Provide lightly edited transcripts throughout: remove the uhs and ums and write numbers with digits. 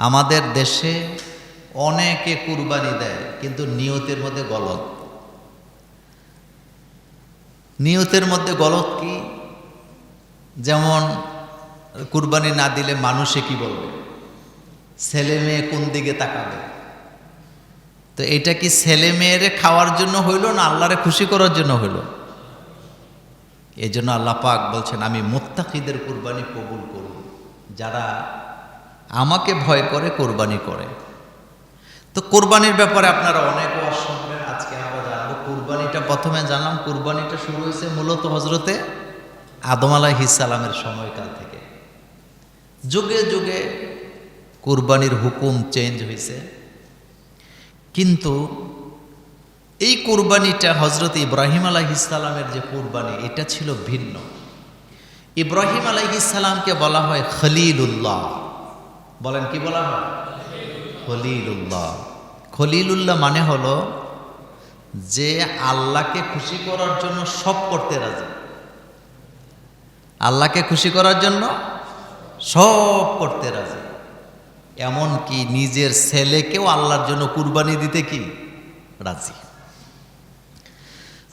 আমাদের দেশে অনেকে কুরবানি দেয়, কিন্তু নিয়তের মধ্যে গলত। নিয়তের মধ্যে গলত কি? যেমন কুরবানি না দিলে মানুষে কি বলবে, ছেলে মেয়ে কোন দিকে তাকাবে। তো এটা কি ছেলে মেয়েরে খাওয়ার জন্য হইল না আল্লাহরে খুশি করার জন্য হইল? এই জন্য আল্লাহ পাক বলছেন, আমি মুত্তাকিদের কুরবানি কবুল করব, যারা আমাকে ভয় করে কোরবানি করে। তো কোরবানির ব্যাপারে আপনারা অনেক ওয়াজ শুনবেন, আজকে আমরা জানবো কুরবানিটা। প্রথমে জানলাম কুরবানিটা শুরু হয়েছে মূলত হজরতে আদম আলাইহিস সালামের সময়কাল থেকে। যুগে যুগে কুরবানির হুকুম চেঞ্জ হয়েছে, কিন্তু এই কুরবানিটা হজরত ইব্রাহিম আলাইহিস সালামের যে কুরবানি, এটা ছিল ভিন্ন। ইব্রাহিম আলাইহিস সালামকে বলা হয় খলিলুল্লাহ। বলেন কি বলা হয়? খলিলুল্লাহ। খলিলুল্লাহ মানে হলো যে আল্লাহকে খুশি করার জন্য সব করতে রাজি। আল্লাহকে খুশি করার জন্য সব করতে রাজি, এমনকি নিজের ছেলেকেও আল্লাহর জন্য কুরবানি দিতে কি রাজি।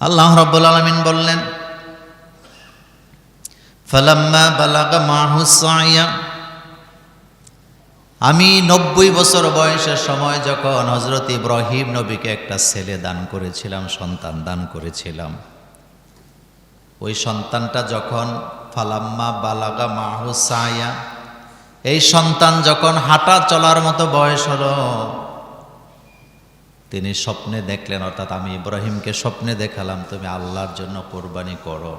আল্লাহ রাব্বুল আলামিন বললেন, ফালাম্মা বালাগা মাহু সাইয়া, আমি 90 বছর বয়সের সময় যখন হজরত ইব্রাহিম নবীকে একটা ছেলে দান করেছিলাম, সন্তান দান করেছিলাম, ওই সন্তানটা যখন ফালাম্মা বালাগা মাহু সাইয়া, এই সন্তান যখন হাঁটা চলার মতো বয়স হলো, তিনি স্বপ্নে দেখলেন, অর্থাৎ আমি ইব্রাহিমকে স্বপ্নে দেখালাম, তুমি আল্লাহর জন্য কোরবানি করো।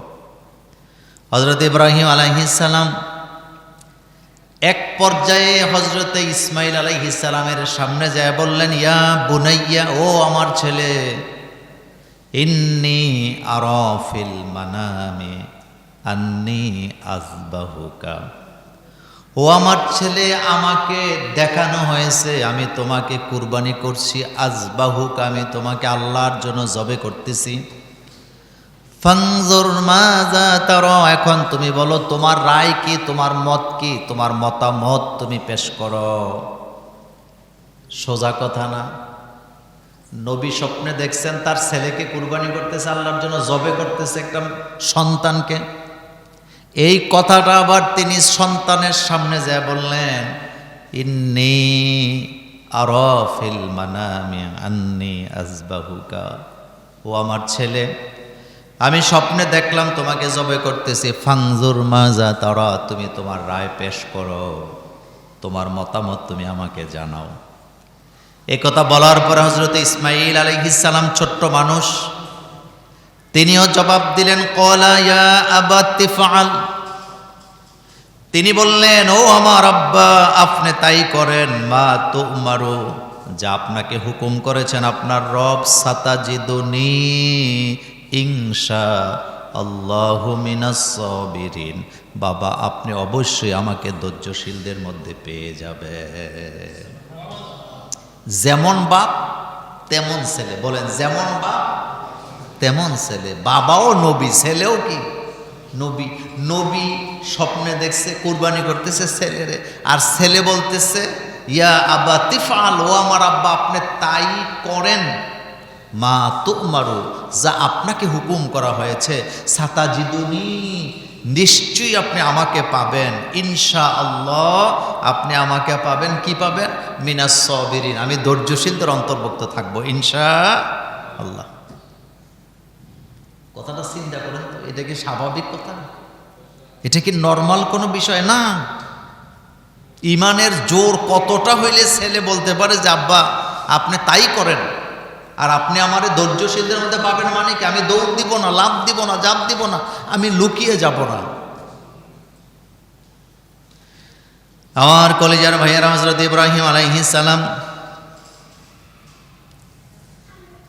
হজরত ইব্রাহিম আলাইহিস সালাম এক পর্যায়ে হজরতে ইসমাইল আলাইহিস সালামের সামনে যায় বললেন, ইয়া বুনাইয়া, ও আমার ছেলে, ইন্নী আরা ফিল মানামি আন্নী আযবাহুকা, ও আমার ছেলে, আমাকে দেখানো হয়েছে আমি তোমাকে কুরবানি করছি, আযবাহুকা, আমি তোমাকে আল্লাহর জন্য জবে করতেছি। ফানজুর মাযা তারা, এখন তুমি বলো তোমার রায় কি, তোমার মত কি, তোমার মতামত তুমি পেশ করো। সোজা কথা না? নবী স্বপ্নে দেখছেন তার ছেলেকে কুরবানি করতেছে, আল্লাহর জন্য জবে করতেছে একটা সন্তানকে। এই কথাটা আবার তিনি সন্তানের সামনে যায় বললেন, ইন্নী আরা ফিল মানামি আন্নী আযবাহুকা, ও আমার ছেলে, আমি স্বপ্নে দেখলাম তোমাকে জবে করতেছি, ফানজুর মাযা তারা, তুমি তোমার রায় পেশ করো, তোমার মতামত তুমি আমাকে জানাও। এই কথা বলার পর হযরত ইসমাঈল আলাইহিস সালাম ছোট্ট মানুষ, তিনিও জবাব দিলেন, ক্বালা ইয়া আবাতি ফাআল, তিনি বললেন, ও আমার আব্বা, আপনি তাই করেন, মা তুমারু, যা আপনাকে হুকুম করেছেন আপনার রব, সাতাজিদুনি ইনশা আল্লাহু মিনাস সাবিরিন, বাবা আপনি অবশ্যই আমাকে ধৈর্যশীলদের মধ্যে পেয়ে যাবেন। যেমন বাপ তেমন ছেলে। বলেন, যেমন বাপ তেমন ছেলে। বাবাও নবী, ছেলেও কি নবী। নবী স্বপ্নে দেখছে কুরবানি করতেছে ছেলেরে, আর ছেলে বলতেছে, ইয়া আবা তিফআল, ও আমার আব্বা আপনি তাই করেন, মা তুমারু, যা আপনাকে হুকুম করা হয়েছে, সাতাজিদুনি, নিশ্চয়ই আপনি আমাকে পাবেন, ইনশাআল্লাহ আপনি আমাকে পাবেন। কি পাবেন? মিনাস সাবিরিন, আমি ধৈর্যশীলদের অন্তর্ভুক্ত থাকবো ইনশাআল্লাহ। কথাটা চিন্তা করেন তো, এটা কি স্বাভাবিক কথা? এটা কি নর্মাল কোনো বিষয় না? ইমানের জোর কতটা হইলে ছেলে বলতে পারে যে আব্বা আপনি তাই করেন, আর আপনি আমারে ধৈর্যশীলদের মধ্যে পাবেন মানে কি? আমি দৌড় দিব না, লাফ দিব না, জাপ দিব না, আমি লুকিয়ে যাব না। আমার কলিজার ভাইয়েরা, হযরত ইব্রাহিম আলাইহিস সালাম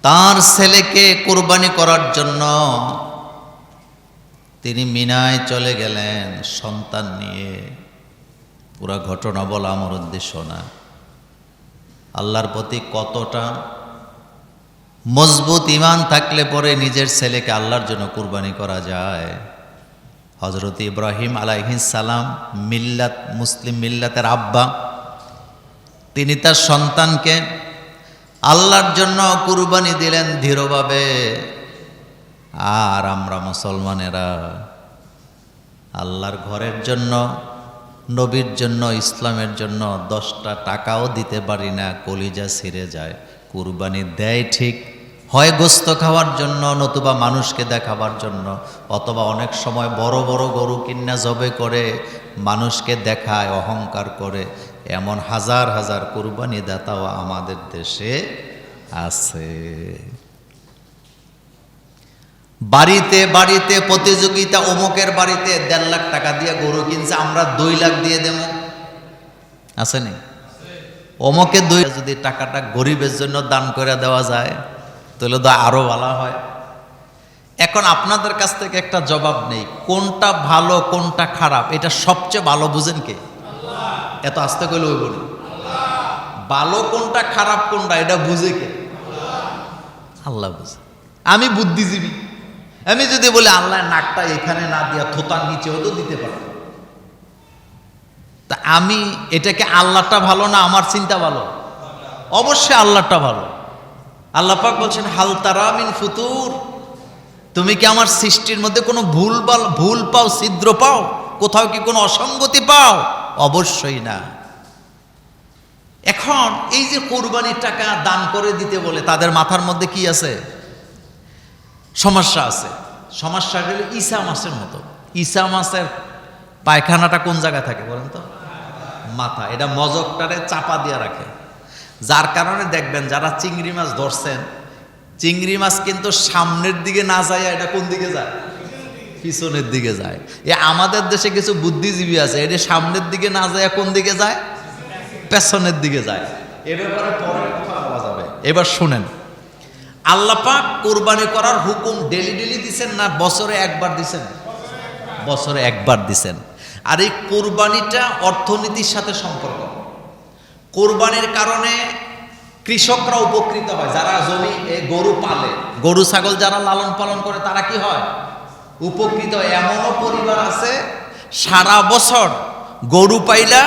তার ছেলেকে কুরবানি করার জন্য তিনি মিনায় চলে গেলেন সন্তান নিয়ে। পুরা ঘটনা বলা আমার উদ্দেশ্য না, আল্লাহর প্রতি কতটা মজবুত ইমান থাকলে পরে নিজের ছেলেকে আল্লাহর জন্য কুরবানি করা যায়। হযরত ইব্রাহিম আলাইহিস সালাম মিল্লাত, মুসলিম মিল্লাতের আব্বা, তিনি তার সন্তানকে আল্লাহর জন্য কুরবানি দিলেন দৃঢ়ভাবে। আর আমরা মুসলমানেরা আল্লাহর ঘরের জন্য, নবীর জন্য, ইসলামের জন্য 10টা টাকাও দিতে পারি না, কলিজা ছিঁড়ে যায়। কুরবানি দেয় ঠিক, হয় গোস্ত খাওয়ার জন্য, নতুবা মানুষকে দেখাবার জন্য, অথবা অনেক সময় বড় বড় গরু কিন্না জবে করে মানুষকে দেখায়, অহংকার করে। এমন হাজার হাজার কুরবানি দাতাও আমাদের দেশে আছে। বাড়িতে বাড়িতে প্রতিযোগিতা, অমুকের বাড়িতে 1.5 লাখ টাকা দিয়ে গরু কিনছে, আমরা 2 লাখ দিয়ে দেব, আসেনি? অমুকে 2, যদি টাকাটা গরিবের জন্য দান করে দেওয়া যায় তাহলে তো আরো ভালো হয়। এখন আপনাদের কাছ থেকে একটা জবাব নেই, কোনটা ভালো কোনটা খারাপ এটা সবচেয়ে ভালো বুঝেন কে? এত আস্তে কইলে ওই বলি, ভালো কোনটা খারাপ কোনটা এটা বুঝে কে? আল্লাহ বুঝে। আমি বুদ্ধিজীবী, আমি যদি বলি আল্লাহ নাকটা এখানে না দিয়া থোতার নিচেও তো দিতে পারবো, তা আমি এটাকে আল্লাহটা ভালো না আমার চিন্তা ভালো? অবশ্যই আল্লাহটা ভালো। আল্লাহ পাক বলছেন হাল তারা মিন ফুতুর, তুমি কি আমার সৃষ্টির মধ্যে কোনো ভুল পাও, ছিদ্র পাও, কোথাও কি কোনো অসঙ্গতি পাও? অবশ্যই না। এখন এই যে কোরবানির টাকা দান করে দিতে বলে, তাদের মাথার মধ্যে কি আছে? সমস্যা আছে। সমস্যা হলো ঈসা মাছের মতো। ঈসা মাছের পায়খানাটা কোন জায়গায় থাকে বলেন তো? মাথা। এটা মজকটারে চাপা দিয়ে রাখে, যার কারণে দেখবেন যারা চিংড়ি মাছ ধরছেন, চিংড়ি মাছ কিন্তু সামনের দিকে না যায়, এটা কোন দিকে যায়? পিছনের দিকে যায়। আমাদের দেশে কিছু বুদ্ধিজীবী আছে, এটা সামনের দিকে না যায়, কোন দিকে যায়? পেছনের দিকে যায়। এ ব্যাপারে পরে কথা বলা যাবে। এবার শুনেন, আল্লাহ পাক কুরবানি করার হুকুম ডেলি ডেলি দিছেন না বছরে একবার দিছেন? বছরে একবার দিছেন। আর এই কুরবানিটা অর্থনীতির সাথে সম্পর্ক। কুরবানির কারণে কৃষকরা উপকৃত হয়, যারা জমি গরু পালে, গরু ছাগল যারা লালন পালন করে তারা কি হয়? উপকৃত হয়। এমনও পরিবার আছে সারা বছর গরু পাইলা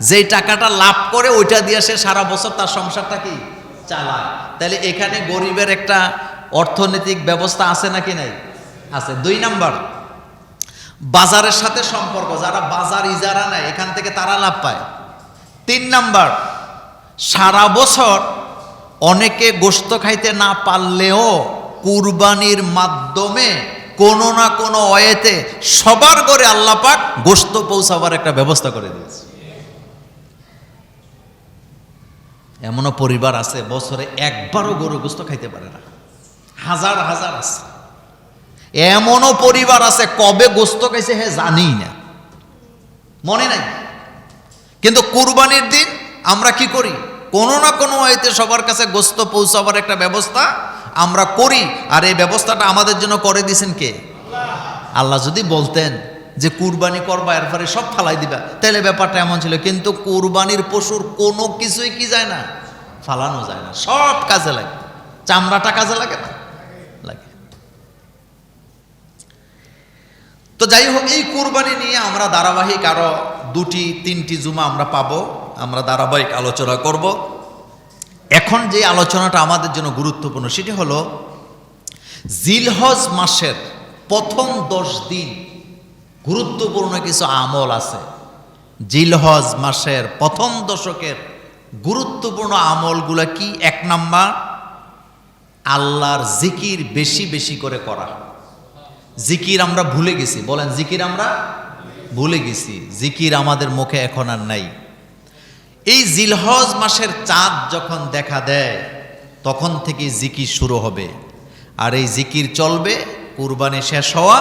যেই টাকাটা লাভ করে ওইটা দিয়ে সে সারা বছর তার সংসারটা কি চালায়। তাহলে এখানে গরিবের একটা অর্থনৈতিক ব্যবস্থা আছে নাকি নাই? আছে। 2 নাম্বার, বাজারের সাথে সম্পর্ক, যারা বাজার ইজারা নেয় এখান থেকে তারা লাভ পায়। 3 নাম্বার, সারা বছর অনেকে গোশত খাইতে না পারলেও কুরবানির মাধ্যমে কোনো না কোনো ওয়েতে সবার ঘরে আল্লাহ পাক গোশত পৌঁছাবার একটা ব্যবস্থা করে দিয়েছে। এমনও পরিবার আছে বছরে একবারও গরু গোশত খাইতে পারে না, হাজার হাজার আছে। এমনও পরিবার আছে কবে গোশত খাইছে হে জানি না, মনে নাই। কিন্তু কুরবানির দিন আমরা কি করি? কোনো না কোনো ওয়েতে সবার কাছে গোশত পৌঁছাবার একটা ব্যবস্থা আমরা করি। আর এই ব্যবস্থাটা আমাদের জন্য করে দিয়েছেন কে? আল্লাহ যদি বলতেন যে কুরবানি করবা এরপরে সব ফালাই দিবা, তাহলে ব্যাপারটা এমন ছিল। কিন্তু কুরবানির পশুর কোনো কিছুই কি যায় না, ফালানো যায় না, সব কাজে লাগে। চামড়াটা কাজে লাগে না? লাগে। তো যাই হোক, এই কুরবানি নিয়ে আমরা ধারাবাহিক আরো 2-3টি জুমা আমরা পাবো, আমরা ধারাবাহিক আলোচনা করব। এখন যে আলোচনাটা আমাদের জন্য গুরুত্বপূর্ণ সেটি হলো জিলহজ মাসের প্রথম 10 দিন গুরুত্বপূর্ণ কিছু আমল আছে। জিলহজ মাসের প্রথম দশকের গুরুত্বপূর্ণ আমলগুলো কি? 1 নাম্বার, আল্লাহর জিকির বেশি বেশি করে করা। জিকির আমরা ভুলে গেছি, বলেন জিকির আমরা ভুলে গেছি। জিকির আমাদের মুখে এখন আর নাই। এই জিলহজ মাসের চাঁদ যখন দেখা দেয় তখন থেকে জিকির শুরু হবে, আর এই জিকির চলবে কুরবানি শেষ হওয়া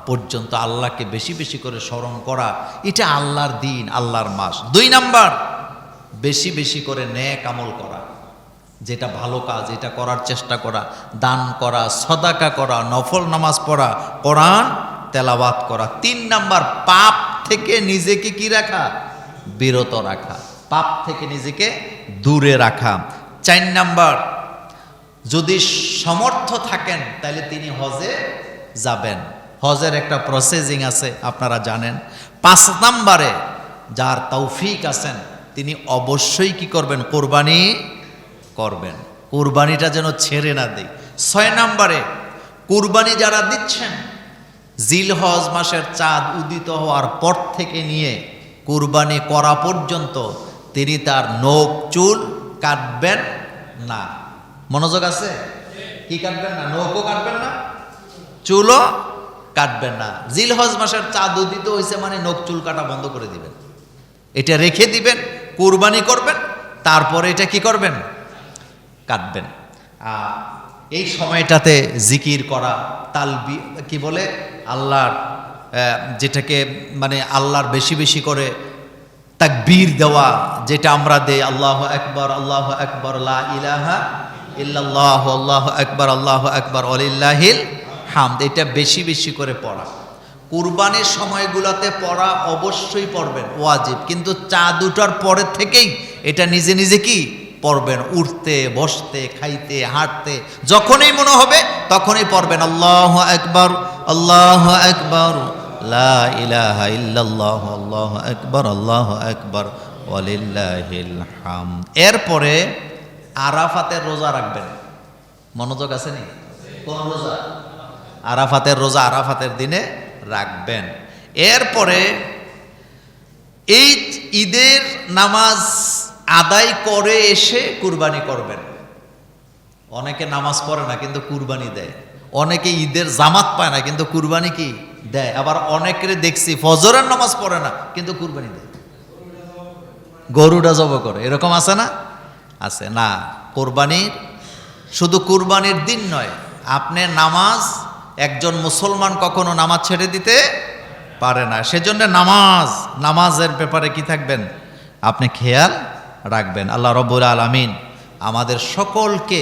পর্যন্ত। আল্লাহকে বেশি বেশি করে স্মরণ করা, এটা আল্লাহর দিন, আল্লাহর মাস। 2 নাম্বার, বেশি বেশি করে নেক আমল করা, যেটা ভালো কাজ এটা করার চেষ্টা করা, দান করা, সদাকা করা, নফল নামাজ পড়া, কোরআন তেলাওয়াত করা। 3 নাম্বার, পাপ থেকে নিজেকে কি রাখা? বিরত রাখা, পাপ থেকে নিজেকে দূরে রাখা। 4 নাম্বার, যদি সমর্থ থাকেন তাহলে তিনি হজে যাবেন। হজের একটা প্রসেসিং আছে আপনারা জানেন। 5 নাম্বারে, যার তৌফিক আছেন তিনি অবশ্যই কি করবেন? কোরবানি করবেন। কোরবানিটা যেন ছেড়ে না দেয়। 6 নম্বরে, কোরবানি যারা দিচ্ছেন জিলহজ মাসের চাঁদ উদিত হওয়ার পর থেকে নিয়ে কোরবানি করা পর্যন্ত তিনি তার নখ চুল কাটবেন না। মনোযোগ আছে? কি কাটবেন না? নখও কাটবেন না, চুলও কাটবেন না। জিলহজ মাসের চাঁদ উদিত হয়েছে মানে নখ চুল কাটা বন্ধ করে দিবেন, এটা রেখে দিবেন, কুরবানি করবেন, তারপরে এটা কি করবেন? কাটবেন। এই সময়টাতে জিকির করা, তালবি কি বলে, আল্লাহর যেটাকে মানে আল্লাহর বেশি বেশি করে তাকবীর দেওয়া, যেটা আমরা দেই, আল্লাহু আকবার, আল্লাহু আকবার, লা ইলাহা ইল্লাল্লাহ, আল্লাহু আকবার, আল্লাহু আকবার, ওয়ালিল্লাহিল হামদ, এটা বেশি বেশি করে পড়া। কুরবানির সময়গুলোতে পড়া অবশ্যই পড়বেন, ওয়াজিব, কিন্তু চাঁদ ওঠার পরে থেকেই এটা নিজে নিজে কি পড়বেন, উঠতে বসতে খাইতে হাঁটতে যখনই মনে হবে তখনই পড়বেন, আল্লাহু আকবার, আল্লাহু আকবার, লা ইলাহা ইল্লাল্লাহ, আল্লাহু আকবার, আল্লাহু আকবার, ওয়ালিল্লাহিল হামদ। এরপরে আরাফাতের রোজা রাখবেন। মনোযোগ আছে নি? কোন রোজা? আরাফাতের রোজা আরাফাতের দিনে রাখবেন। এরপরে এই ঈদের নামাজ আদায় করে এসে কুরবানি করবেন। অনেকে নামাজ পড়ে না কিন্তু কুরবানি দেয়, অনেকে ঈদের জামাত পায় না কিন্তু কুরবানি কি দেয়, আবার অনেকের দেখছি ফজরের নামাজ পড়ে না কিন্তু কুরবানি দেয়, গরুটা জব করে, এরকম আছে না? আছে না। কোরবানির শুধু কুরবানির দিন নয়, আপনি নামাজ, একজন মুসলমান কখনো নামাজ ছেড়ে দিতে পারে না, সেজন্য নামাজের ব্যাপারে কি থাকবেন? আপনি খেয়াল রাখবেন। আল্লাহ রাব্বুল আলামিন আমাদের সকলকে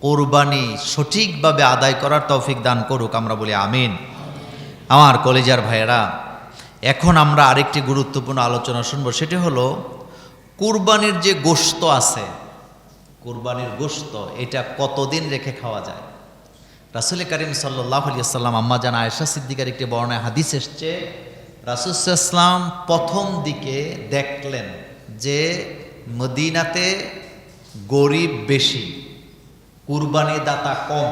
কোরবানি সঠিকভাবে আদায় করার তৌফিক দান করুক, আমরা বলি আমিন। আমার কলেজার ভাইয়েরা, এখন আমরা আরেকটি গুরুত্বপূর্ণ আলোচনা শুনবো, সেটি হলো কুরবানির যে গোশত আছে, কুরবানির গোশত এটা কতদিন রেখে খাওয়া যায়? রাসূল করিম সাল্লাল্লাহু আলাইহি ওয়াসাল্লাম, আম্মা জান আয়েশা সিদ্দিকার একটি বর্ণনায় হাদিস এসছে, রাসূল সাল্লাল্লাহু আলাইহি ওয়াসাল্লাম প্রথম দিকে দেখলেন যে মদিনাতে গরিব বেশি, কুরবানি দাতা কম।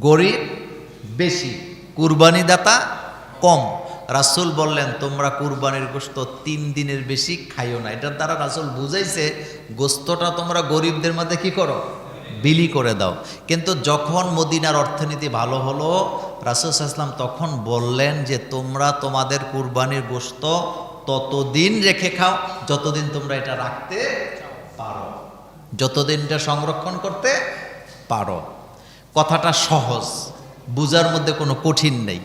গরিব বেশি, কুরবানি দাতা কম। রাসূল বললেন, তোমরা কুরবানির গোশত 3 দিনের বেশি খাইও না। এটার দ্বারা রাসূল বুঝাইছে গোশতটা তোমরা গরিবদের মধ্যে কি করো? বিলি করে দাও। কিন্তু যখন মদিনার অর্থনীতি ভালো হলো, রাসূল সাল্লাল্লাহু আলাইহি ওয়াসাল্লাম তখন বললেন যে তোমরা তোমাদের কুরবানির গোশত ততদিন রেখে খাও যতদিন তোমরা এটা রাখতে পারো, যতদিন এটা সংরক্ষণ করতে পারো। কথাটা সহজ, বুঝার মধ্যে কোনো কঠিন নেই।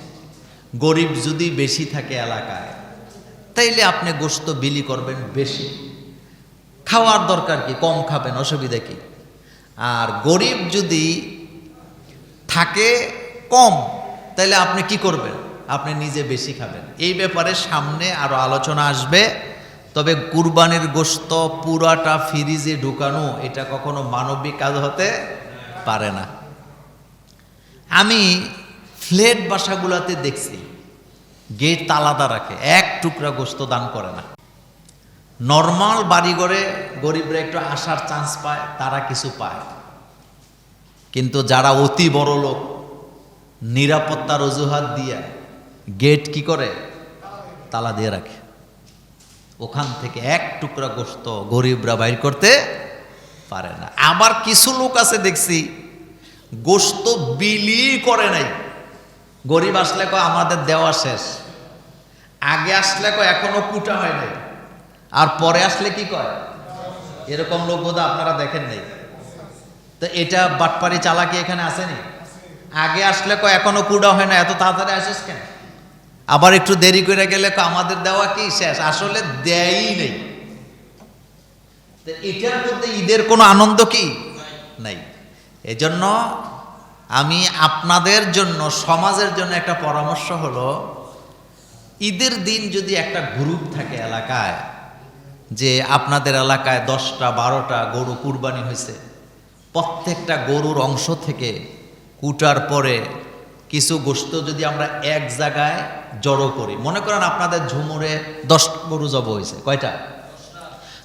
গরিব যদি বেশি থাকে এলাকায়, তাইলে আপনি গোশত বিলি করবেন বেশি, খাওয়ার দরকার কি, কম খাবেন, অসুবিধা কি? আর গরিব যদি থাকে কম, তাইলে আপনি কি করবেন? আপনি নিজে বেশি খাবেন। এই ব্যাপারে সামনে আরো আলোচনা আসবে। তবে কুরবানির গোশত পুরাটা ফ্রিজে ঢুকানো এটা কখনো মানবিক কাজ হতে পারে না। আমি ফ্ল্যাট বাসাগুলোতে দেখছি গেট তালাদা রাখে, এক টুকরা গোশত দান করে না। নর্মাল বাড়িঘরে গরিবরা একটু আসার চান্স পায়, তারা কিছু পায়, কিন্তু যারা অতি বড় লোক নিরাপত্তার অজুহাত দিয়ে গেট কি করে? তালা দিয়ে রাখে। ওখান থেকে এক টুকরা গোশত গরিবরা বাইর করতে পারে না। আবার কিছু লোক আছে দেখছি গোশত বিলি করে নাই। গরিব আসলে কয় আমাদের দেওয়া শেষ, আগে আসলে কয় এখনো কুটা হয় নাই, আর পরে আসলে কি কয়? এরকম লোক বোধহয় আপনারা দেখেন নাই। তো এটা বাটপারি চালাকি এখানে আসেনি? আগে আসলে কয় এখনো কুড়া হয় না, এত তাড়াতাড়ি আসিস কেন? আবার একটু দেরি করে গেলে আমাদের দেওয়া কি শেষ, আসলে দেয়ই নেই। এটার মধ্যে ঈদের কোনো আনন্দ কি নাই। এজন্য আমি আপনাদের জন্য, সমাজের জন্য একটা পরামর্শ হলো, ঈদের দিন যদি একটা গ্রুপ থাকে এলাকায়, যে আপনাদের এলাকায় 10টা 12টা গরু কুরবানি হয়েছে, প্রত্যেকটা গরুর অংশ থেকে কুটার পরে কিছু গোশত যদি আমরা এক জায়গায় জড়ো করি, মনে করেন আপনাদের ঝুমুরে 10 গরু জব হয়েছে, কয়টা?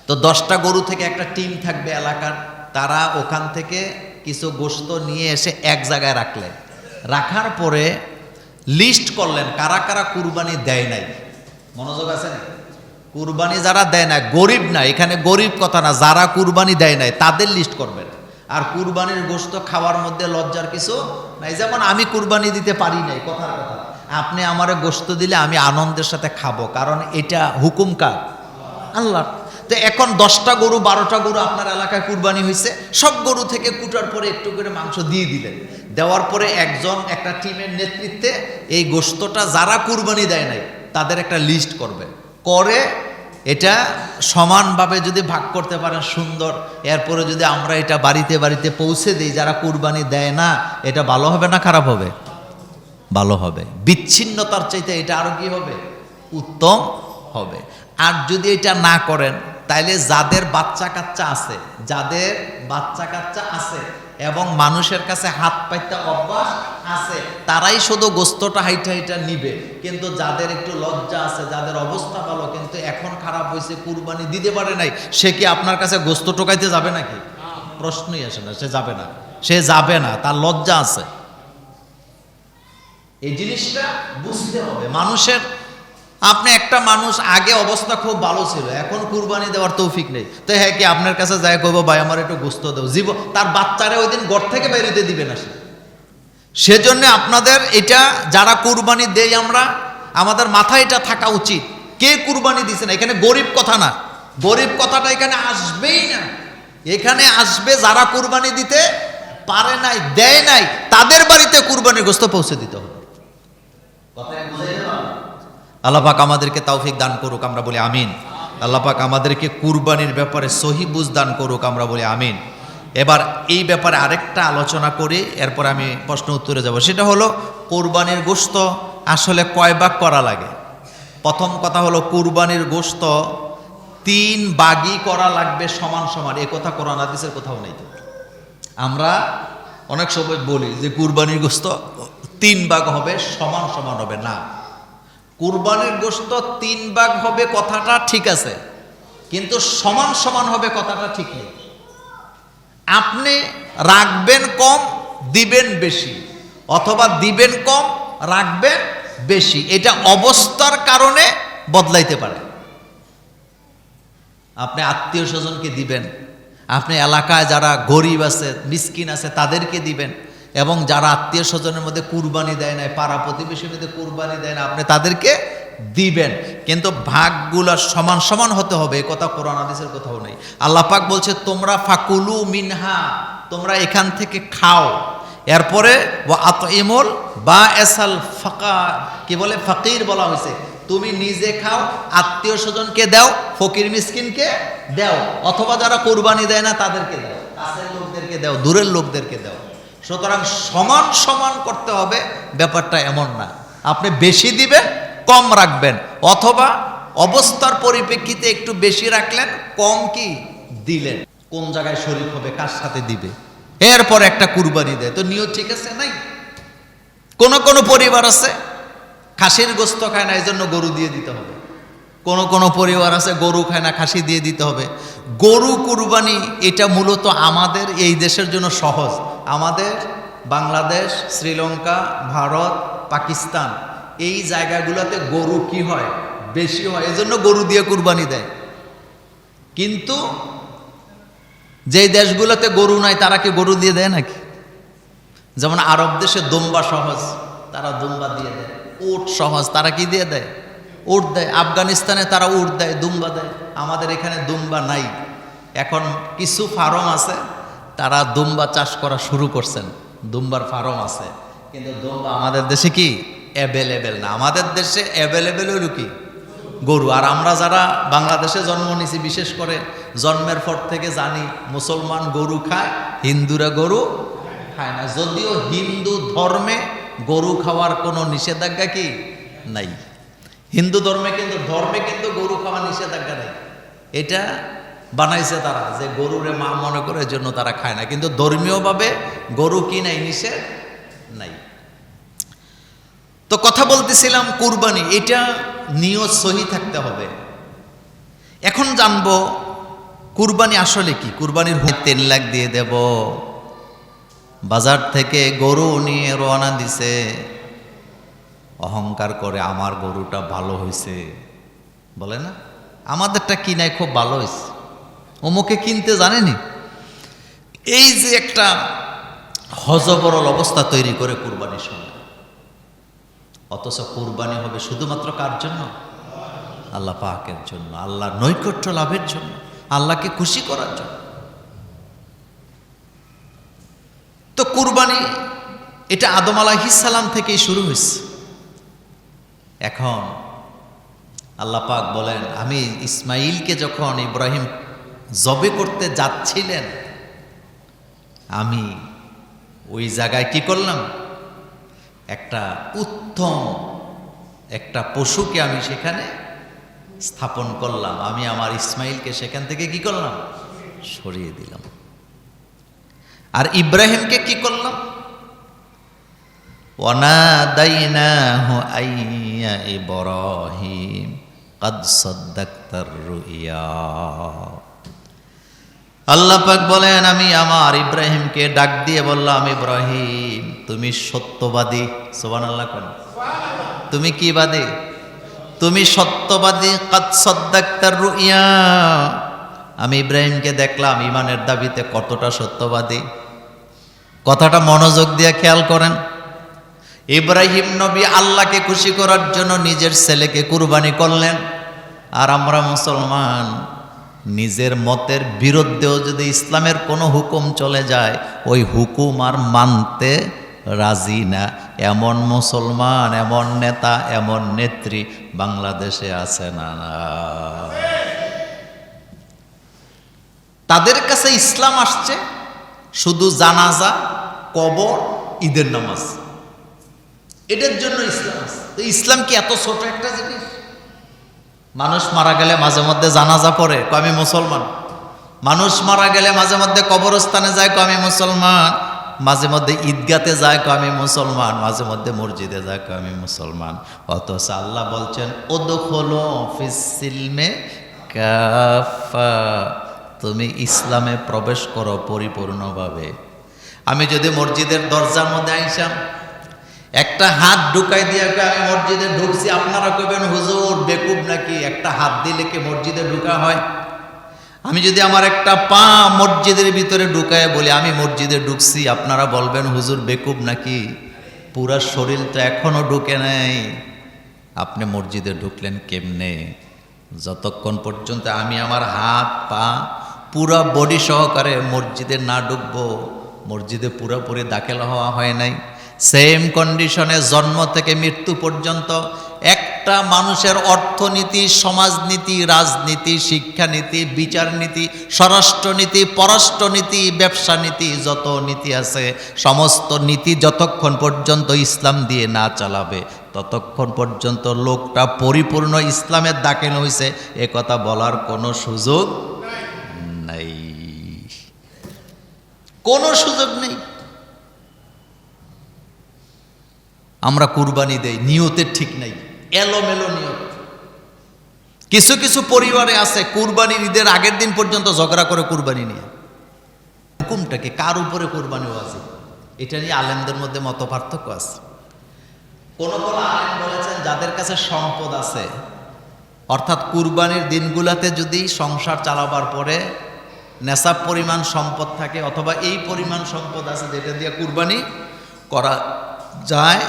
তো 10টা গরু থেকে একটা টিম থাকবে এলাকার, তারা ওখান থেকে কিছু গোশত নিয়ে এসে এক জায়গায় রাখলেন। রাখার পরে লিস্ট করলেন কারা কারা কুরবানি দেয় নাই। মনোযোগ আছে না? কুরবানি যারা দেয় না, গরিব না, এখানে গরিব কথা না, যারা কুরবানি দেয় নাই তাদের লিস্ট করবেন। আর কুরবানির গোশত খাওয়ার মধ্যে লজ্জার কিছু নাই। যেমন আমি কুরবানি দিতে পারি নাই, কথার কথা, আপনি আমারে গোশত দিলে আমি আনন্দের সাথে খাবো, কারণ এটা হুকুম কার? আল্লাহ। তো এখন 10টা গরু 12টা গরু আপনার এলাকায় কুরবানি হয়েছে, সব গরু থেকে কুটার পরে একটু করে মাংস দিয়ে দিলেন। দেওয়ার পরে একজন একটা টিমের নেতৃত্বে এই গোশতটা যারা কুরবানি দেয় নাই তাদের একটা লিস্ট করবে, করে এটা সমানভাবে যদি ভাগ করতে পারেন সুন্দর। এরপরে যদি আমরা এটা বাড়িতে বাড়িতে পৌঁছে দিই যারা কুরবানি দেয় না, এটা ভালো হবে না খারাপ হবে? ভালো হবে। বিচ্ছিন্নতার চাইতে এটা আরো কি হবে? উত্তম হবে। আর যদি এটা না করেন তাইলে যাদের বাচ্চা কাচ্চা আছে এবং মানুষের কাছে হাত পাইতে অভ্যাস আছে, তারাই শুধু গোস্তটা হাইটা নিবে। কিন্তু যাদের একটু লজ্জা আছে, যাদের অবস্থা ভালো কিন্তু এখন খারাপ হয়েছে, কুরবানি দিতে পারে নাই, সে কি আপনার কাছে গোস্ত টোকাইতে যাবে নাকি? প্রশ্নই আসে না, সে যাবে না, তার লজ্জা আছে। এই জিনিসটা বুঝতে হবে মানুষের। আপনি একটা মানুষ আগে অবস্থা খুব ভালো ছিল, এখন কুরবানি দেওয়ার তৌফিক নেই, তো হ্যাঁ কি আপনার কাছে যায় কইবো ভাই আমার একটু গোস্ত দাও, তার বাচ্চারা ওই দিন ঘর থেকে বেরোতে দিবে না। সেজন্য আপনাদের এটা যারা কুরবানি দেই আমরা, আমাদের মাথায় এটা থাকা উচিত, কে কুরবানি দিছে না। এখানে গরিব কথা না, গরিব কথাটা এখানে আসবেই না। এখানে আসবে যারা কুরবানি দিতে পারে নাই, দেয় নাই, তাদের বাড়িতে কুরবানির গোস্ত পৌঁছে দিতে হবে। আল্লাহ পাক আমাদেরকে তৌফিক দান করুক, আমরা বলি আমিন। আল্লাহ পাক আমাদেরকে কুরবানির ব্যাপারে সহি বুঝ দান করুক, আমরা বলি আমিন। এবার এই ব্যাপারে আরেকটা আলোচনা করি, এরপর আমি প্রশ্ন উত্তরে যাব। সেটা হলো কুরবানির গোশত আসলে কয় ভাগ করা লাগে। প্রথম কথা হলো কুরবানির গোশত 3 ভাগই করা লাগবে সমান সমান। এ কথা কোরআন হাদিসের কোথাও নেই। আমরা অনেক সময় বলি যে কুরবানির গোশত 3 ভাগ হবে, সমান সমান হবে না। কুরবানির গোশত 3 ভাগ হবে কথাটা ঠিক আছে, কিন্তু সমান সমান হবে কথাটা ঠিক নেই। আপনি রাখবেন কম, দিবেন বেশি, অথবা দিবেন কম, রাখবেন বেশি, এটা অবস্থার কারণে বদলাইতে পারে। আপনি আত্মীয় স্বজনকে দিবেন, আপনি এলাকায় যারা গরিব আছে, মিসকিন আছে তাদেরকে দিবেন, এবং যারা আত্মীয় স্বজনের মধ্যে কুরবানি দেয় না, পাড়া প্রতিবেশীর মধ্যে কুরবানি দেয় না, আপনি তাদেরকে দিবেন। কিন্তু ভাগগুলো সমান সমান হতে হবে, এ কথা কোরআন হাদিসের কোথাও নেই। আল্লাহ পাক বলছে তোমরা ফাকুলু মিনহা, তোমরা এখান থেকে খাও। এরপরে আতইমুল বা এসাল ফাকা, কি বলে ফকির বলা হয়েছে, তুমি নিজে খাও, আত্মীয় স্বজনকে দাও, ফকির মিসকিনকে দাও, অথবা যারা কুরবানি দেয় না তাদেরকে দাও, কাছের লোকদেরকে দাও, দূরের লোকদেরকে দাও। সুতরাং সমান সমান করতে হবে, ব্যাপারটা এমন না আপনি বেশি দিবেন কম রাখবেন, অথবা অবস্থার পরিপ্রেক্ষিতে একটু বেশি রাখলেন, কম কি দিলেন, কোন জায়গায় শরীক হবে, কার সাথে দিবে, এরপর একটা কুরবানি দেয়। তো নিয়ত ঠিক আছে নাই? কোন কোন পরিবার আছে খাসির গোস্ত খায় না, এই জন্য গরু দিয়ে দিতে হবে। কোন পরিবার আছে গরু খায় না, খাসি দিয়ে দিতে হবে। গরু কুরবানি এটা মূলত আমাদের এই দেশের জন্য সহজ। আমাদের বাংলাদেশ, শ্রীলঙ্কা, ভারত, পাকিস্তান এই জায়গাগুলোতে গরু কি হয়, বেশি হয়, এজন্য গরু দিয়ে কুরবানি দেয়। কিন্তু যেই দেশগুলোতে গরু নাই তারা কি গরু দিয়ে দেয় নাকি? যেমন আরব দেশে দুম্বা সহজ, তারা দুম্বা দিয়ে দেয়। উট সহজ, তারা কি দিয়ে দেয়? উট দেয়। আফগানিস্তানে তারা উট দেয়, দুম্বা দেয়। আমাদের এখানে দুম্বা নাই। এখন কিছু ফার্ম আছে, তারা দুম্বা চাষ করা শুরু করছেন, দুম্বার ফার্ম আছে, কিন্তু দুম্বা আমাদের দেশে কি অ্যাভেলেবেল না। আমাদের দেশে অ্যাভেলেবেল হইল কি গরু। আর আমরা যারা বাংলাদেশে জন্ম নিয়েছি, বিশেষ করে জন্মের পর থেকে জানি মুসলমান গরু খায়, হিন্দুরা গরু খায় না। যদিও হিন্দু ধর্মে গরু খাওয়ার কোনো নিষেধাজ্ঞা কি নাই। হিন্দু ধর্মে কিন্তু গরু খাওয়া নিষেধাজ্ঞা নেই। এটা বানাইছে তারা যে গরুরে মা মনে করে, এজন্য তারা খায় না। কিন্তু ধর্মীয়ভাবে গরু কি নাই, নিষেধ নাই। তো কথা বলতেছিলাম কুরবানি, এটা নিয়ত সহি থাকতে হবে। এখন জানবো কুরবানি আসলে কি? কুরবানির 3 লাখ দিয়ে দেব। বাজার থেকে গরু নিয়ে রওনা দিছে, অহংকার করে আমার গরুটা ভালো হয়েছে, বলে না আমাদেরটা কিনাই খুব ভালো হয়েছে, অমুকে কিনতে জানেনি। এই যে একটা হযবরল অবস্থা তৈরি করে কুরবানির সময়। অথচ কুরবানি হবে শুধুমাত্র কার জন্য? আল্লাহ পাকের জন্য, আল্লাহর নৈকট্য লাভের জন্য, আল্লাহকে খুশি করার জন্য। তো কুরবানি এটা আদম আলাইহিস সালাম থেকেই শুরু হয়েছে। এখন আল্লাহ পাক বলেন, আমি ইসমাইলকে যখন ইব্রাহিম জবে করতে যাচ্ছিলেন, আমি ওই জায়গায় কি করলাম? একটা উত্তম একটা পশুকে আমি সেখানে স্থাপন করলাম। আমি আমার ইসমাইলকে সেখান থেকে কি করলাম? সরিয়ে দিলাম। আর ইব্রাহিমকে কি করলাম? ওয়ানাদাইনাহু আইয়া ইব্রাহিম কাদ সাদ্দাকতার রুইয়া। আল্লাহ পাক বলেন, আমি আমার ইব্রাহিমকে ডাক দিয়ে বললাম, ইব্রাহিম তুমি সত্যবাদী। সুবহানাল্লাহ কোন? তুমি কি বাদী? তুমি সত্যবাদী। কাদ সাদ্দাকতার রুইয়া। আমি ইব্রাহিমকে দেখলাম ঈমানের দাবিতে কতটা সত্যবাদী। কথাটা মনোযোগ দিয়ে খেয়াল করেন। ইব্রাহিম নবী আল্লাহকে খুশি করার জন্য নিজের ছেলেকে কুরবানি করলেন। আর আমরা মুসলমান নিজের মতের বিরুদ্ধেও যদি ইসলামের কোনো হুকুম চলে যায়, ওই হুকুম আর মানতে রাজি না। এমন মুসলমান, এমন নেতা, এমন নেত্রী বাংলাদেশে আছে না? তাদের কাছে ইসলাম আসছে শুধু জানাজা, কবর, ঈদের নামাজ, এটার জন্য ইসলাম আছে। তো ইসলাম কি এত ছোট একটা জিনিস? মানুষ মারা গেলে মাঝে মধ্যে জানাজা পড়ে, আমি মুসলমান। মানুষ মারা গেলে মাঝে মধ্যে কবরস্থানে যায়, আমি মুসলমান। মাঝে মধ্যে ঈদগাতে যায়, আমি মুসলমান। মাঝে মধ্যে মসজিদে যায়, আমি মুসলমান। অথচ আল্লাহ বলছেন, উদখুলু ফিস সিলমে কাফা, তুমি ইসলামে প্রবেশ করো পরিপূর্ণভাবে। আমি যদি মসজিদের দরজার মধ্যে আইসাম, একটা হাত ঢুকাই দিয়ে আমি মসজিদে ঢুকছি, আপনারা কইবেন হুজুর বেকুব নাকি, একটা হাত দিলে কি মসজিদে ঢুকা হয়? আমি যদি আমার একটা পা মসজিদের ভিতরে ঢুকায় বলি আমি মসজিদে ঢুকছি, আপনারা বলবেন হুজুর বেকুব নাকি, পুরা শরীর তো এখনো ঢুকে নাই, আপনি মসজিদে ঢুকলেন কেমনে? যতক্ষণ পর্যন্ত আমি আমার হাত পা পুরা বডি সহকারে মসজিদে না ঢুকবো, মসজিদে পুরোপুরি দাখিল হওয়া হয় নাই। সেম কন্ডিশনে জন্ম থেকে মৃত্যু পর্যন্ত একটা মানুষের অর্থনীতি, সমাজনীতি, রাজনীতি, শিক্ষানীতি, বিচারনীতি, স্বরাষ্ট্রনীতি, পররাষ্ট্রনীতি, ব্যবসা নীতি, যত নীতি আছে সমস্ত নীতি যতক্ষণ পর্যন্ত ইসলাম দিয়ে না চালাবে ততক্ষণ পর্যন্ত লোকটা পরিপূর্ণ ইসলামের দাখিল হয়েছে এ কথা বলার কোনো সুযোগ নাই, কোনো সুযোগ নেই। আমরা কুরবানি দেই, নিয়তের ঠিক নাই, এলোমেলো নিয়ত। কিছু কিছু পরিবারে আছে কুরবানির ঈদের আগের দিন পর্যন্ত ঝগড়া করে কুরবানি নিয়ে। হুকুমটাকে কার উপরে কুরবানি ওয়াজিব, এটা নিয়ে আলেমদের মধ্যে মত পার্থক্য আছে। কোন কোন আলেম বলেছেন যাদের কাছে সম্পদ আছে, অর্থাৎ কুরবানির দিনগুলাতে যদি সংসার চালাবার পরে নেশাব পরিমাণ সম্পদ থাকে অথবা এই পরিমাণ সম্পদ আছে যেটা দিয়ে কুরবানি করা যায়,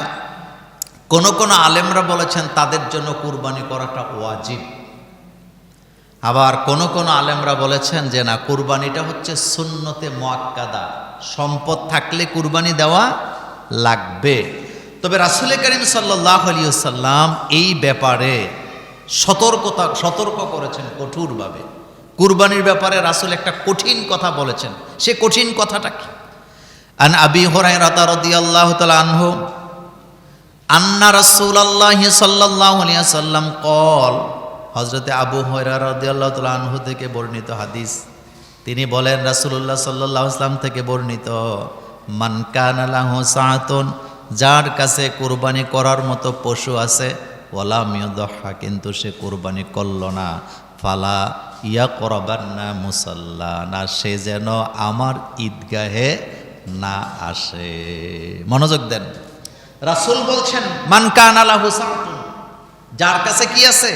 কোন কোন আলেমরা বলেছেন তাদের জন্য কুরবানি করাটা ওয়াজিব। আবার কোন কোন আলেমরা বলেছেন যে না, কুরবানিটা হচ্ছে সুন্নতে মুআক্কাদা, সম্পদ থাকলে কুরবানি দেওয়া লাগবে। তবে রাসূল করিম সাল্লাল্লাহু আলাইহি ওয়াসাল্লাম এই ব্যাপারে সতর্ক করেছেন কঠোরভাবে। কুরবানির ব্যাপারে রাসূল একটা কঠিন কথা বলেছেন। সে কঠিন কথাটা কি? আন আবি হুরায়রা রাদিয়াল্লাহু তাআলা আনহু আন্না রাসূলুল্লাহি সাল্লাল্লাহু আলাইহি ওয়াসাল্লাম কল, হযরতে আবু হুরায়রা রাদিয়াল্লাহু তাআলা আনহু থেকে বর্ণিত হাদিস, তিনি বলেন রাসূলুল্লাহ সাল্লাল্লাহু আলাইহি ওয়াসাল্লাম থেকে বর্ণিত, মান কানা লাহু সাআতুন, যার কাছে কুরবানি করার মতো পশু আছে, ওয়ালাম ইউদহা, কিন্তু সে কুরবানি করল না, ফালা ইয়াকরাবান্না মুসাল্লানা, সে যেন আমার ঈদগাহে না আসে। মনোযোগ দেন, রাসূল বলছেন মান কানা লাহু সাআতুন, যার কাছে কি আছে?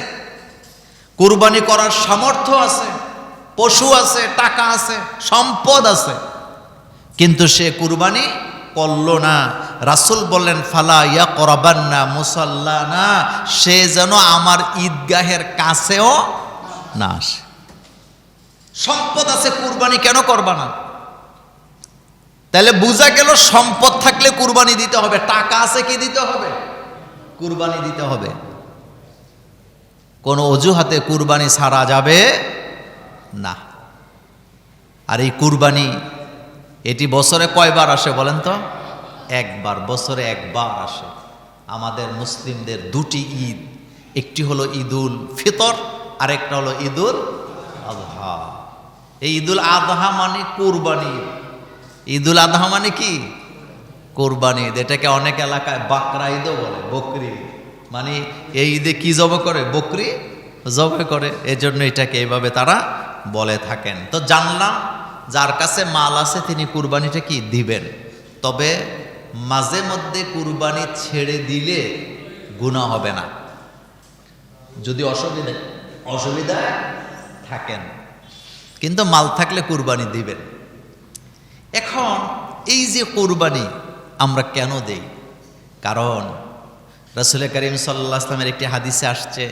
কুরবানি করার সামর্থ্য আছে, পশু আছে, টাকা আছে, সম্পদ আছে, কিন্তু সে কুরবানি করলো না। রাসূল বললেন ফালা ইয়াকরাবান্না মুসাল্লানা, সে যেন আমার ঈদগাহের কাছেও না আসে। সম্পদ আছে, কুরবানি কেন করবা না? তাহলে বোঝা গেল সম্পদ থাকলে কুরবানি দিতে হবে, টাকা আছে কি দিতে হবে? কুরবানি দিতে হবে। কোনো অজুহাতে কুরবানি ছাড়া যাবে না। আর এই কুরবানি এটি বছরে কয়বার আসে বলেন তো? একবার, বছরে একবার আসে। আমাদের মুসলিমদের দুটি ঈদ, একটি হলো ঈদুল ফিতর, আরেকটা হলো ঈদুল আযহা। এই ঈদুল আযহা মানে কুরবানি, ঈদুল আযহা মানে কি? কুরবানি ঈদ। এটাকে অনেক এলাকায় বাকরা ঈদও বলে, বকরি ঈদ। মানে এই ঈদে কি জবাই করে? বকরি জবাই করে, এজন্য এটাকে এইভাবে তারা বলে থাকেন। তো জানলাম যার কাছে মাল আছে তিনি কুরবানিটা কি দিবেন, তবে মাঝে মধ্যে কুরবানি ছেড়ে দিলে গুনাহ হবে না, যদি অসুবিধায় থাকেন, কিন্তু মাল থাকলে কুরবানি দিবেন। এখন এই যে কুরবানি আমরা কেন দেই? কারণ রাসূল করিম সাল্লাল্লাহু আলাইহি ওয়াসাল্লামের একটি হাদিসে আসছে,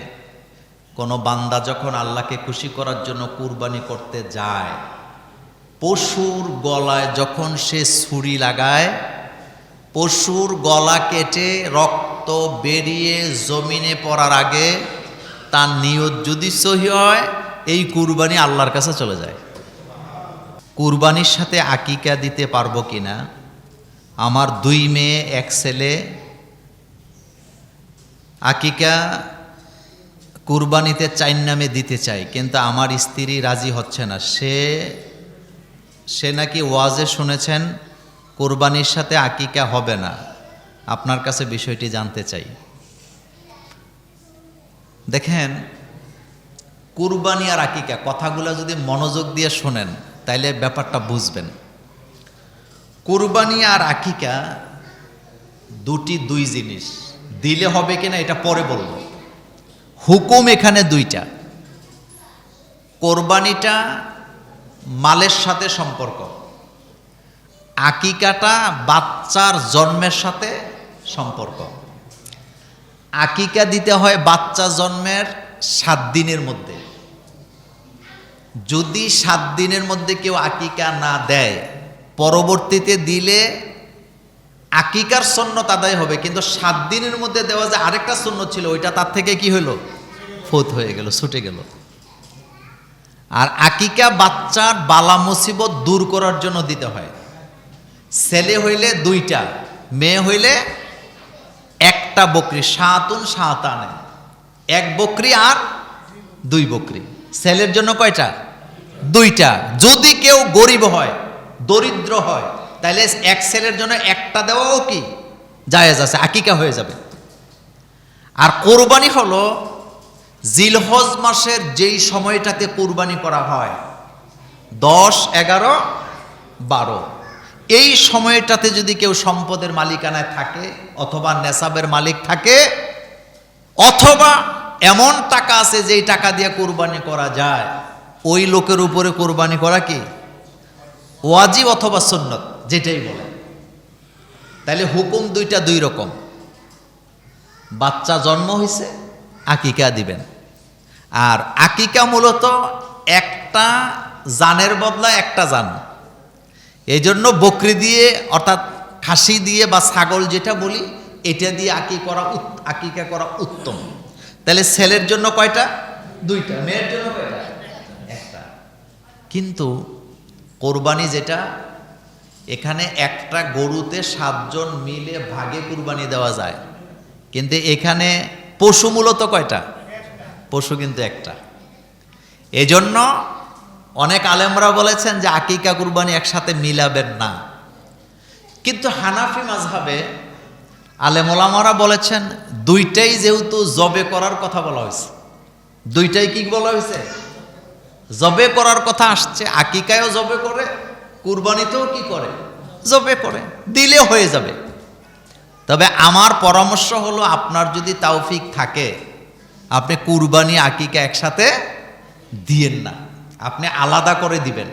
কোনো বান্দা যখন আল্লাহকে খুশি করার জন্য কুরবানি করতে যায়, পশুর গলায় যখন সে ছুরি লাগায়, পশুর গলা কেটে রক্ত বেরিয়ে জমিনে পড়ার আগে তার নিয়ত যদি সহি হয়, এই কুরবানি আল্লাহর কাছে চলে যায়। কুরবানির সাথে আকিকা দিতে পারবো কিনা? আমার 2 মেয়ে 1 ছেলে, আকিকা কুরবানিতে 4 নামে দিতে চাই, কিন্তু আমার স্ত্রী রাজি হচ্ছে না। সে নাকি ওয়াজে শুনেছেন কুরবানির সাথে আকিকা হবে না। আপনার কাছে বিষয়টি জানতে চাই। দেখেন, কুরবানি আর আকিকা কথাগুলো যদি মনোযোগ দিয়ে শোনেন তাইলে ব্যাপারটা বুঝবেন। কুরবানি আর আকিকা দুই জিনিস, দিলে হবে কিনা এটা পরে বলবো। হুকুম এখানে 2টা। কোরবানিটা মালের সাথে সম্পর্ক, আকিকাটা বাচ্চার জন্মের সাথে সম্পর্ক। আকিকা দিতে হয় বাচ্চা জন্মের 7 দিনের মধ্যে। যদি 7 দিনের মধ্যে কেউ আকিকা না দেয়, পরবর্তীতে দিলে আকিকার সুন্নত আদায় হবে, কিন্তু 7 দিনের মধ্যে দেওয়া যে আরেকটা সুন্নত ছিল, ওইটা তার থেকে কি হলো? ফৌত হয়ে গেল, ছুটে গেল। আর আকিকা বাচ্চার বালা মুসিবত দূর করার জন্য দিতে হয়। ছেলে হইলে 2টা, মেয়ে হইলে 1টা বকরি, সাতুন সাতানে, 1 বকরি আর 2 বকরি। ছেলের জন্য কয়টা? 2টা। যদি কেউ গরিব হয়, দরিদ্র হয়, তাহলে 1 ছেলের জন্য 1টা দেওয়াও কি জায়েজ আছে, আকিকা হয়ে যাবে। আর কোরবানি হলো জিলহজ মাসের যেই সময়টাতে কুরবানি করা হয়, 10, 11, 12, এই সময়টাতে যদি কেউ সম্পদের মালিকানায় থাকে, অথবা নেসাবের মালিক থাকে, অথবা এমন টাকা আছে যেই টাকা দিয়ে কুরবানি করা যায়, ওই লোকের উপরে কুরবানি করা কি ওয়াজিব অথবা সুন্নত, যেটাই বলে। তাহলে হুকুম 2টা 2 রকম। বাচ্চা জন্ম হয়েছে, আকিকা দিবেন। আর আকিকা মূলত একটা জানের বদলা একটা জান, এই জন্য বকরি দিয়ে অর্থাৎ খাসি দিয়ে বা ছাগল যেটা বলি, এটা দিয়ে আকিকা করা উত্তম। তাহলে ছেলের জন্য কয়টা? 2টা। মেয়ের জন্য কয়টা? 1টা। কিন্তু কোরবানি যেটা, এখানে একটা গরুতে 7 জন মিলে ভাগে কুরবানি দেওয়া যায়, কিন্তু এখানে পশু মূলত কয়টা? পশু কিন্তু একটা। এজন্য অনেক আলেমরা বলেছেন যে আকিকা কুরবানি একসাথে মিলাবেন না। কিন্তু হানাফি মাযহাবে আলেম ওলামারা বলেছেন 2টাই যেহেতু জবে করার কথা বলা হয়েছে, 2টাই কি বলা হয়েছে? জবে করার কথা আসছে, আকিকায়ও জবে করে, কুরবানিতেও কি করে, জবে করে, দিলে হয়ে যাবে। তবে আমার পরামর্শ হলো, আপনার যদি তৌফিক থাকে আপনি কুরবানি আকিকা একসাথে দিয়েন না, আপনি আলাদা করে দিবেন।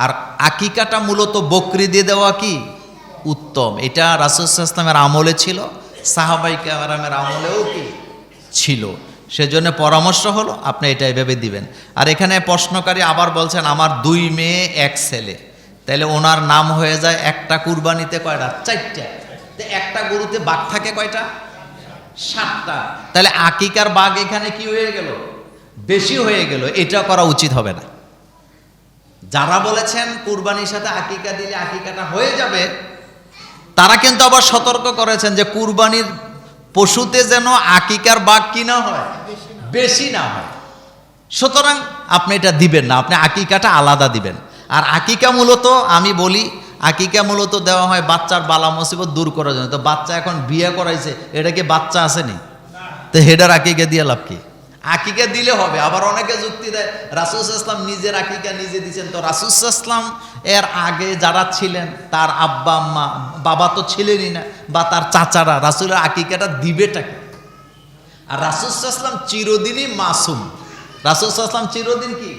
আর আকিকাটা মূলত বকরি দিয়ে দেওয়া কি উত্তম। এটা রাসূল সাল্লাল্লাহু আলাইহি ওয়াসাল্লামের আমলে ছিল, সাহাবায়ে কেরামের আমলেও কি ছিল। সেজন্য পরামর্শ হলো আপনি এটা এইভাবে দিবেন। আর এখানে প্রশ্নকারী আবার বলছেন আমার 2 মেয়ে 1 ছেলে, তাহলে ওনার নাম হয়ে যায় একটা কুরবানিতে কয়টা, 4টা। তো একটা গরুতে বাঘ থাকে কয়টা, 7টা। তাহলে আকিকার বাঘ এখানে কি হয়ে গেল, বেশি হয়ে গেল। এটা করা উচিত হবে না। যারা বলেছেন কুরবানির সাথে আকিকা দিলে আকিকাটা হয়ে যাবে, তারা কিন্তু আবার সতর্ক করেছেন যে কুরবানির পশুতে যেন আকিকার বাঘ কি না হয়, বেশি না হয়। সুতরাং আপনি এটা দিবেন না, আপনি আকিকাটা আলাদা দিবেন। আর আকিকা মূলত আমি বলি, আকিকা মূলত দেওয়া হয় বাচ্চার বালা মুসিবত দূর করার জন্য। তো বাচ্চা এখন বিয়ে করাইছে, এটা কি বাচ্চা আসেনি, তো হেডার আকিকা দিয়ে লাভ কি? আকিকা দিলে হবে। আবার অনেকে যুক্তি দেয় রাসূল সাল্লাল্লাহু আলাইহি ওয়াসাল্লাম নিজের আকিকা নিজে দিয়েছেন। তো রাসূল সাল্লাল্লাহু আলাইহি ওয়াসাল্লাম এর আগে যারা ছিলেন, তার আব্বা আম্মা, বাবা তো ছিলেনই না, বা তার চাচারা রাসূলের আকিকাটা দিবেটাকে। আর রাসূল সাল্লাল্লাহু আলাইহি ওয়াসাল্লাম চিরদিনই মাসুম। রাসূল সাল্লাল্লাহু আলাইহি ওয়াসাল্লাম চিরদিন কি,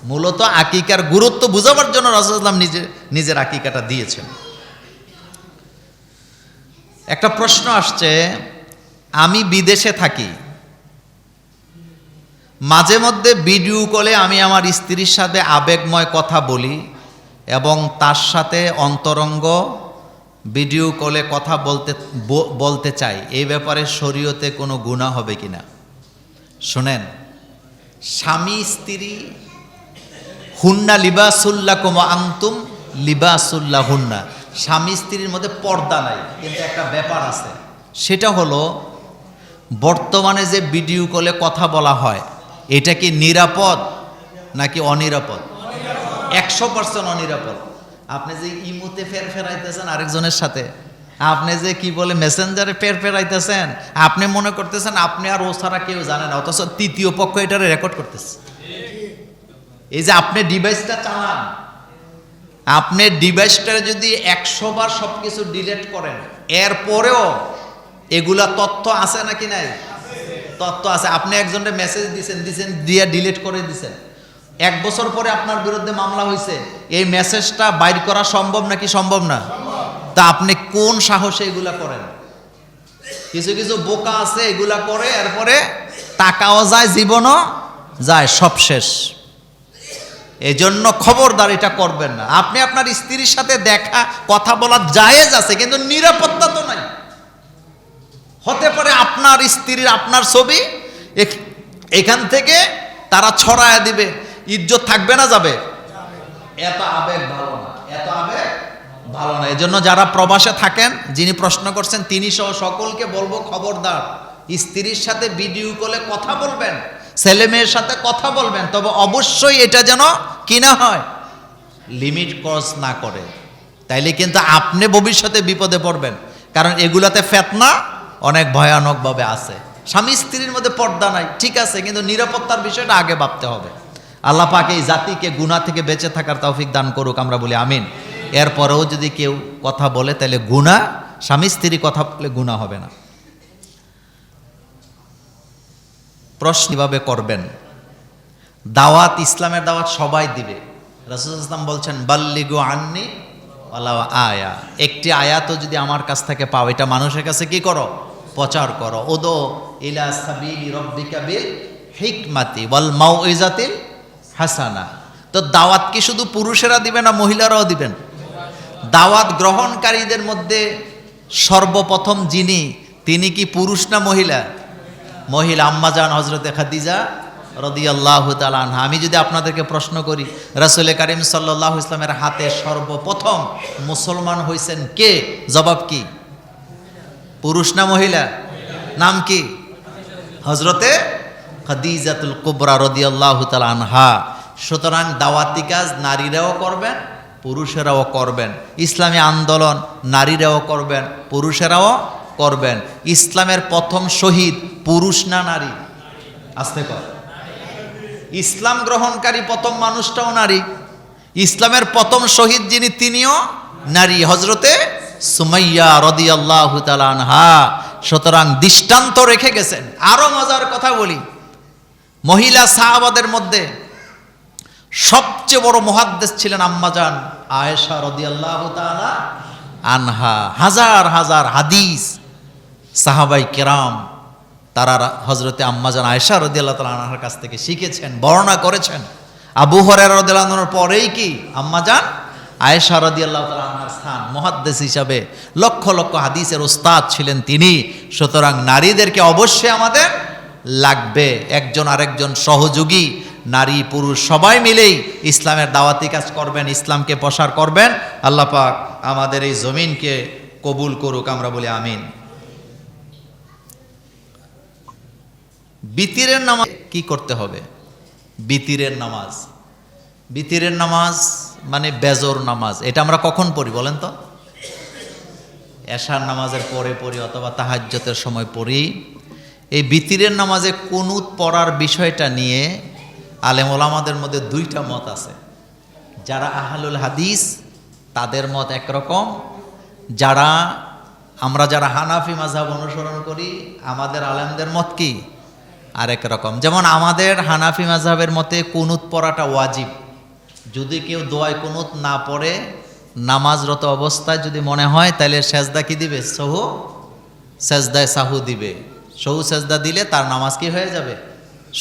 মূলত আকিকার গুরুত্ব বোঝাবার জন্য রাসূল সাল্লাল্লাহু আলাইহি ওয়াসাল্লাম নিজের আকিকাটা দিয়েছেন। একটা প্রশ্ন আসছে, আমি বিদেশে থাকি, মাঝে মধ্যে ভিডিও কলে আমি আমার স্ত্রীর সাথে আবেগময় কথা বলি এবং তার সাথে অন্তরঙ্গ ভিডিও কলে কথা বলতে চাই। এই ব্যাপারে শরীয়তে কোনো গুনাহ হবে কিনা? শুনেন, স্বামী স্ত্রী হুন্না লিবাসুল্লাকুম ওয়া আনতুম লিবাসুল্লাহুন্না, স্বামী স্ত্রীর মধ্যে পর্দা নাই। কিন্তু একটা ব্যাপার আছে, সেটা হলো বর্তমানে যে ভিডিও কলে কথা বলা হয়, এটা কি নিরাপদ নাকি অনিরাপদ? 100% অনিরাপদ। আপনি যে ইমুতে ফেরাইতেছেন আরেকজনের সাথে, আপনি যে কি বলে মেসেঞ্জারে ফেরাইতেছেন, আপনি মনে করতেছেন আপনি আর ও ছাড়া কেউ জানে না, অথচ তৃতীয় পক্ষ এটা রেকর্ড করতেছে। এই যে আপনি ডিভাইসটা চালান, আপনি ডিভাইসটা যদি 100 বার সব কিছু ডিলিট করেন, এরপরেও এগুলা তথ্য আছে নাকি নাই? তথ্য আছে। আপনি একজনের মেসেজ দিছেন দিয়ে ডিলিট করে দিছেন, 1 বছর পরে আপনার বিরুদ্ধে মামলা হয়েছে, এই মেসেজটা বাইর করা সম্ভব নাকি সম্ভব না? তা আপনি কোন সাহসে এগুলা করেন? কিছু কিছু বোকা আছে এগুলা করে, এরপরে টাকাও যায়, জীবনও যায়, সব শেষ। এজন্য খবরদার এটা করবেন না। আপনি আপনার স্ত্রীর সাথে দেখা কথা বলা জায়েজ আছে, কিন্তু নিরাপত্তা তো নাই। হতে পারে আপনার স্ত্রীর আপনার ছবি এখান থেকে তারা ছড়ায় দিবে, ইজ্জত থাকবে না, যাবে। এত আবেগ ভালো না, এত আবেগ ভালো না। এজন্য যারা প্রবাসে থাকেন, যিনি প্রশ্ন করছেন তিনি সহ সকলকে বলবো, খবরদার স্ত্রীর সাথে ভিডিও কলে কথা বলবেন, ছেলে মেয়ের সাথে কথা বলবেন, তবে অবশ্যই এটা যেন কি না হয়, লিমিট ক্রস না করে। তাইলে কিন্তু আপনি ভবিষ্যতে বিপদে পড়বেন, কারণ এগুলাতে ফিতনা অনেক ভয়ানকভাবে আছে। স্বামী স্ত্রীর মধ্যে পর্দা নাই, ঠিক আছে, কিন্তু নিরাপত্তার বিষয়টা আগে ভাবতে হবে। আল্লাহ পাক এই জাতিকে গুনাহ থেকে বেঁচে থাকার তৌফিক দান করুক, আমরা বলি আমিন। এরপরেও যদি কেউ কথা বলে তাহলে গুনাহ, স্বামী স্ত্রী কথা বলে গুনাহ হবে না। প্রশ্ন কিভাবে করবেন? দাওয়াত, ইসলামের দাওয়াত সবাই দিবে। রাসূল সাল্লাল্লাহু আলাইহি ওয়াসাল্লাম বলছেন বাল্লিগু আন্নি ওয়ালাউ আয়া, একটি আয়াতও যদি আমার কাছ থেকে পাও, এটা মানুষের কাছে কি করো, প্রচার করো। উদু ইলা সাবিলি রাব্বিকা বিল হিকমাতি ওয়াল মাউইজাতিল হাসানা। তো দাওয়াত কি শুধু পুরুষেরা দিবে না মহিলারাও দিবেন? দাওয়াত গ্রহণকারীদের মধ্যে সর্বপ্রথম যিনি, তিনি কি পুরুষ না মহিলা? মহিলা, আম্মাজান হযরতে খাদিজা রাদিয়াল্লাহু তাআলা আনহা। আমি যদি আপনাদেরকে প্রশ্ন করি, রাসূল কারীম সাল্লাল্লাহু আলাইহি ওয়াসাল্লামের হাতে সর্বপ্রথম মুসলমান হয়েছেন কে? জবাব কি? পুরুষ না মহিলা? নাম কি? হযরতে খাদিজাতুল কুবরা রাদিয়াল্লাহু তাআলা আনহা। সুতরাং দাওয়াতি কাজ নারীরাও করবেন, পুরুষেরাও করবেন। ইসলামী আন্দোলন নারীরাও করবেন, পুরুষেরাও করবেন। ইসলামের প্রথম শহীদ পুরুষ না নারী? আসতে কর, ইসলাম গ্রহণকারী প্রথম মানুষটাও নারী, ইসলামের প্রথম শহীদ যিনি তিনিও নারী, হজরতে সুমাইয়া রাদিয়াল্লাহু তাআলা আনহা। সুতরাং দৃষ্টান্ত রেখে গেছেন। আরো মজার কথা বলি, মহিলা সাহাবাদের মধ্যে সবচেয়ে বড় মুহাদ্দিস ছিলেন আম্মাজান আয়েশা রাদিয়াল্লাহু তাআলা আনহা। হাজার হাজার হাদিস সাহাবাই কেরাম তারা হজরতে আম্মাজান আয়েশা রাদিয়াল্লাহু তাআলা আনহার কাছ থেকে শিখেছেন, বর্ণনা করেছেন। আবু হুরায়রা রাদিয়াল্লাহু আনহুর পরেই কি আম্মাজান আয়েশা রাদিয়াল্লাহু তাআলা আনহার স্থান। মুহাদ্দিস হিসাবে লক্ষ লক্ষ হাদিসের উস্তাদ ছিলেন তিনি। সুতরাং নারীদেরকে অবশ্যই আমাদের লাগবে, একজন আরেকজন সহযোগী, নারী পুরুষ সবাই মিলেই ইসলামের দাওয়াতি কাজ করবেন, ইসলামকে প্রসার করবেন। আল্লাহ পাক আমাদের এই জমিনকে কবুল করুক, আমরা বলি আমিন। বিতিরের নামাজ কি করতে হবে? বিতিরের নামাজ, বিতিরের নামাজ মানে বেজর নামাজ। এটা আমরা কখন পড়ি বলেন তো? এশার নামাজের পরে পড়ি অথবা তাহাজ্জুদের সময় পড়ি। এই বিতিরের নামাজে কুনুত পড়ার বিষয়টা নিয়ে আলেম ওলামাদের মধ্যে দুইটা মত আছে। যারা আহলুল হাদিস তাদের মত একরকম, যারা হানাফি মাযহাব অনুসরণ করি আমাদের আলেমদের মত কি আরেক রকম। যেমন আমাদের হানাফি মাযহাবের মতে কুনুত পড়াটা ওয়াজিব। যদি কেউ দোয়ায় কুনুত না পড়ে নামাজরত অবস্থায় যদি মনে হয় তাহলে সেজদা কি দিবে? সহু সেজদায় সাহু দিবে। সহু সেজদা দিলে তার নামাজ কি হয়ে যাবে?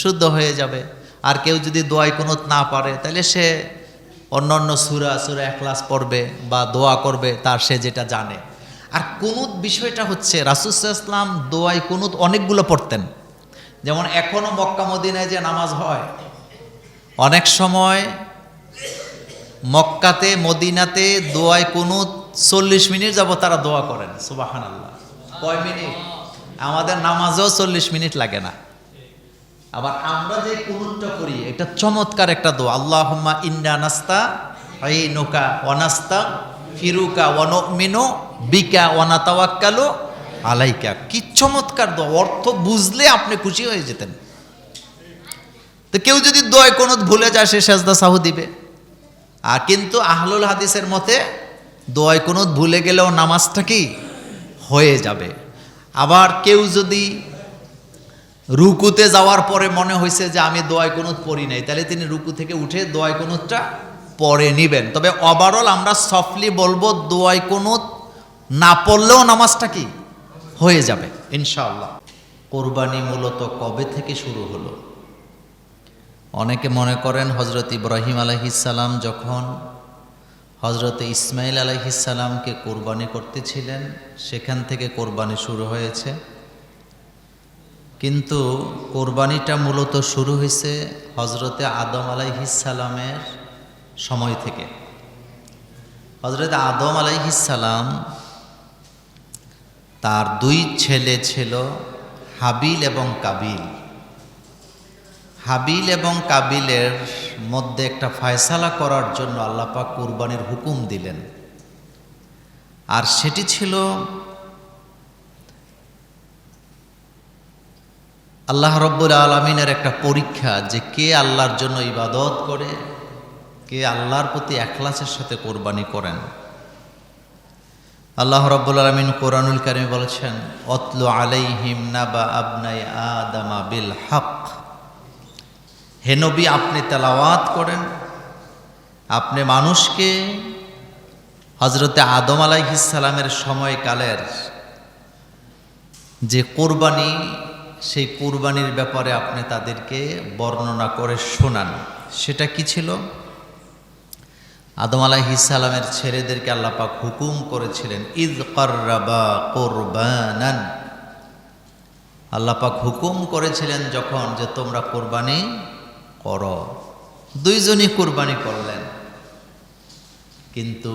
শুদ্ধ হয়ে যাবে। আর কেউ যদি দোয়ায় কুনুত না পারে তাহলে সে অন্য সূরা ইখলাস পড়বে বা দোয়া করবে তার সে যেটা জানে। আর কুনুত বিষয়টা হচ্ছে রাসূল সাল্লাল্লাহু আলাইহি ওয়াসাল্লাম দোয়ায় কুনুত অনেকগুলো পড়তেন। যেমন এখনো মক্কা মদিনায় যে নামাজ হয়, অনেক সময় মক্কাতে মদিনাতে দোয়ায় কুনুত 40 মিনিট যাবত তারা দোয়া করেন। সুবহানাল্লাহ। কয় মিনিট? আমাদের নামাজেও 40 মিনিট লাগে না। আবার আমরা যে কুনুতটা করি এটা চমৎকার একটা দোয়া। আল্লাহুম্মা ইন্না নাস্তাঈনুকা ওয়া নাস্তাগফিরুকা ওয়া নু'মিনু বিকা ওয়া নাতাওয়াক্কালু আলাইকা। কি চমৎকার দোয়া, অর্থ বুঝলে আপনি খুশি হয়ে যেতেন। তো কেউ যদি দোয়ায় কুনুত ভুলে যায় সে সেজদা সাহু দিবে। আর কিন্তু আহলুল হাদিসের মতে দোয়ায় কুনুত ভুলে গেলেও নামাজটা কি হয়ে যাবে। আবার কেউ যদি রুকুতে যাওয়ার পরে মনে হয়েছে যে আমি দোয়ায় কুনুত পড়ি নাই, তাহলে তিনি রুকু থেকে উঠে দোয়ায় কুনুতটা পড়ে নিবেন। তবে ওভারঅল আমরা সফটলি বলবো দোয়ায় কুনুত না পড়লেও নামাজটা কি হয়ে যাবে ইনশাআল্লাহ। কোরবানি মূলত কবে থেকে শুরু হলো? অনেকে মনে করেন হজরত ইব্রাহিম আলাইহিস সালাম যখন হজরত ইসমাইল আলাইহিস সালামকে কোরবানি করতেছিলেন সেখান থেকে কোরবানি শুরু হয়েছে। কিন্তু কোরবানিটা মূলত শুরু হয়েছে হজরতে আদম আলাইহিস সালামের সময় থেকে। হজরত আদম আলাইহিস সালাম তার 2 ছেলে ছিল হাবিল এবং কাবিল। হাবিল এবং কাবিলের মধ্যে একটা ফয়সালা করার জন্য আল্লাহ পাক কুরবানির হুকুম দিলেন। আর সেটি ছিল আল্লাহ রব্বুল আলামিনের একটা পরীক্ষা, যে কে আল্লাহর জন্য ইবাদত করে, কে আল্লাহর প্রতি ইখলাসের সাথে কোরবানি করেন। আল্লাহ রব্বুল আলামিন কোরআনুল কারীমে বলেছেন, অতলু আলাইহিম নাবা আবনাই আদামা বিল হক। হে নবী, আপনি তেলাওয়াত করেন, আপনি মানুষকে হজরতে আদম আলাইহিস সালামের সময়কালের যে কোরবানি, সেই কোরবানির ব্যাপারে আপনি তাদেরকে বর্ণনা করে শোনান। সেটা কি ছিল? আদম আলাইহিস সালামের ছেলেদেরকে আল্লাহ পাক হুকুম করেছিলেন, ইয কাররাবা কুরবানান। আল্লাহ পাক হুকুম করেছিলেন যখন, যে তোমরা কোরবানি করো। 2 জনই কোরবানি করলেন, কিন্তু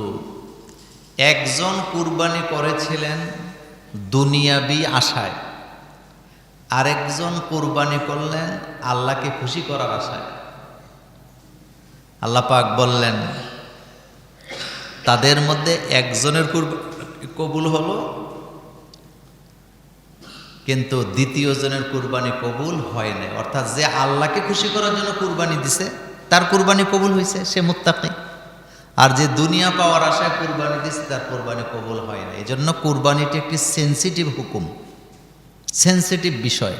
একজন কোরবানি করেছিলেন দুনিয়াবি আশায়, আরেকজন কোরবানি করলেন আল্লাহকে খুশি করার আশায়। আল্লাহ পাক বললেন, তাদের মধ্যে একজনের কোরবানি কবুল হলো, কিন্তু দ্বিতীয় জনের কুরবানি কবুল হয় না। অর্থাৎ যে আল্লাহকে খুশি করার জন্য কুরবানি দিছে তার কুরবানি কবুল হয়েছে, সে মুত্তাকি। আর যে দুনিয়া পাওয়ার আশায় কুরবানি দিছে তার কুরবানি কবুল হয় না। এই জন্য কুরবানিটি একটি সেন্সিটিভ হুকুম, সেন্সিটিভ বিষয়।